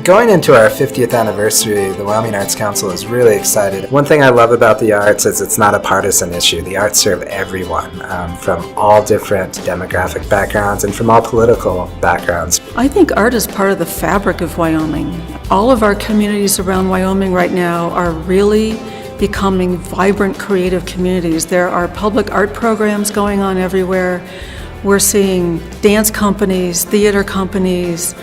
Going into our 50th anniversary, the Wyoming Arts Council is really excited. One thing I love about the arts is it's not a partisan issue. The arts serve everyone from all different demographic backgrounds and from all political backgrounds. I think art is part of the fabric of Wyoming. All of our communities around Wyoming right now are really becoming vibrant, creative communities. There are public art programs going on everywhere. We're seeing dance companies, theater companies,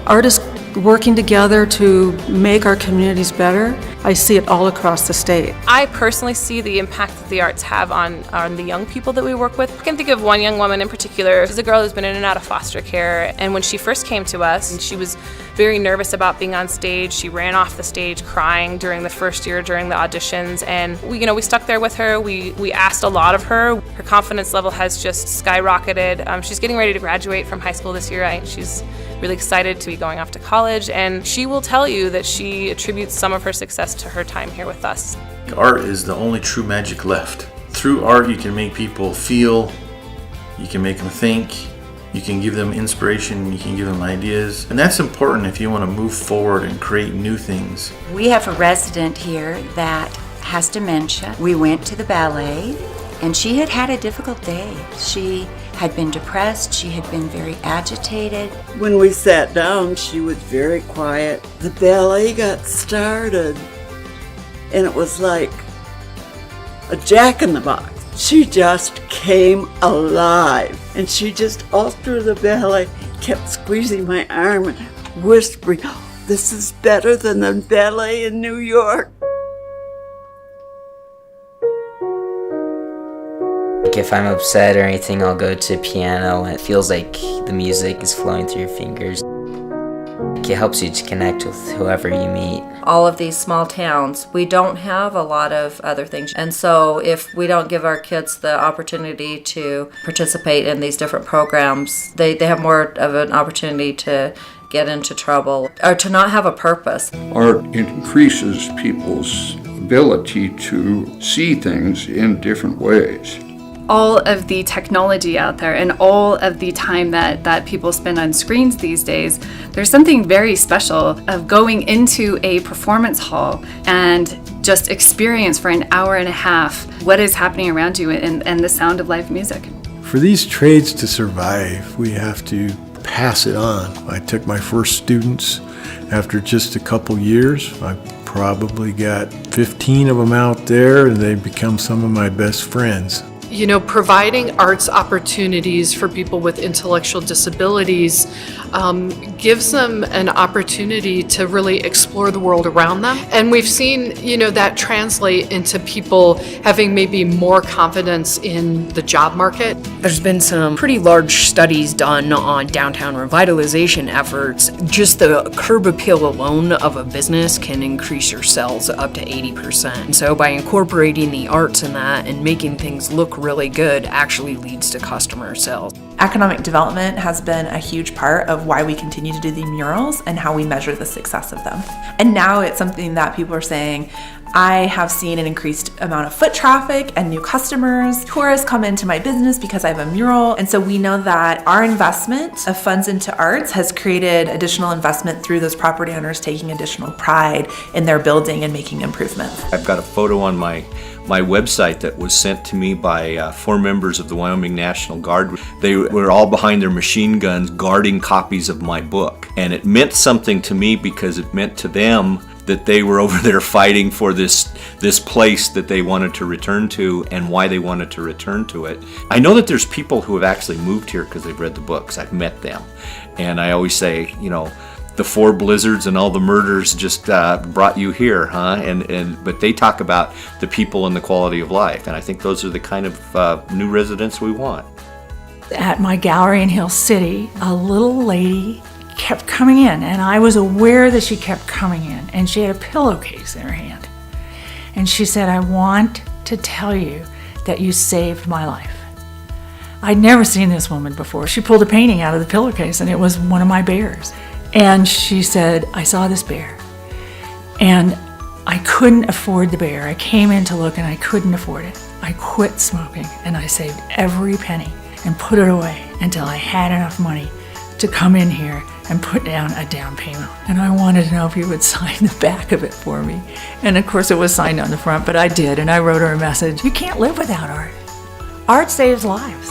artists working together to make our communities better. I see it all across the state. I personally see the impact that the arts have on the young people that we work with. I can think of one young woman in particular. She's a girl who's been in and out of foster care, and when she first came to us, she was very nervous about being on stage. She ran off the stage crying during the first year during the auditions, and we stuck there with her. We asked a lot of her. Her confidence level has just skyrocketed. She's getting ready to graduate from high school this year. She's really excited to be going off to college, and she will tell you that she attributes some of her success to her time here with us. Art is the only true magic left. Through art you can make people feel, you can make them think, you can give them inspiration, you can give them ideas, and that's important if you want to move forward and create new things. We have a resident here that has dementia. We went to the ballet, and she had had a difficult day. She had been depressed, she had been very agitated. When we sat down, she was very quiet. The ballet got started, and it was like a jack-in-the-box. She just came alive, and she just all through the ballet kept squeezing my arm and whispering, "This is better than the ballet in New York." If I'm upset or anything, I'll go to piano and it feels like the music is flowing through your fingers. It helps you to connect with whoever you meet. All of these small towns, we don't have a lot of other things. And so if we don't give our kids the opportunity to participate in these different programs, they have more of an opportunity to get into trouble or to not have a purpose. Art increases people's ability to see things in different ways. All of the technology out there and all of the time that people spend on screens these days, there's something very special of going into a performance hall and just experience for an hour and a half what is happening around you and the sound of live music. For these trades to survive, we have to pass it on. I took my first students after just a couple years. I probably got 15 of them out there, and they've become some of my best friends. Providing arts opportunities for people with intellectual disabilities gives them an opportunity to really explore the world around them. And we've seen, that translate into people having maybe more confidence in the job market. There's been some pretty large studies done on downtown revitalization efforts. Just the curb appeal alone of a business can increase your sales up to 80%. So by incorporating the arts in that and making things look really good actually leads to customer sales. Economic development has been a huge part of why we continue to do the murals and how we measure the success of them. And now it's something that people are saying, I have seen an increased amount of foot traffic and new customers. Tourists come into my business because I have a mural. And so we know that our investment of funds into arts has created additional investment through those property owners taking additional pride in their building and making improvements. I've got a photo on my website that was sent to me by 4 members of the Wyoming National Guard. They were all behind their machine guns guarding copies of my book. And it meant something to me because it meant to them that they were over there fighting for this place that they wanted to return to and why they wanted to return to it. I know that there's people who have actually moved here because they've read the books. I've met them. And I always say, the 4 blizzards and all the murders just brought you here, huh? But they talk about the people and the quality of life, and I think those are the kind of new residents we want. At my gallery in Hill City, a little lady kept coming in, and I was aware that she kept coming in, and she had a pillowcase in her hand. And she said, "I want to tell you that you saved my life." I'd never seen this woman before. She pulled a painting out of the pillowcase, and it was one of my bears. And she said, "I saw this bear, and I couldn't afford the bear. I came in to look, and I couldn't afford it. I quit smoking, and I saved every penny and put it away until I had enough money to come in here and put down a down payment. And I wanted to know if you would sign the back of it for me. And of course it was signed on the front, but I did, and I wrote her a message. You can't live without art. Art saves lives.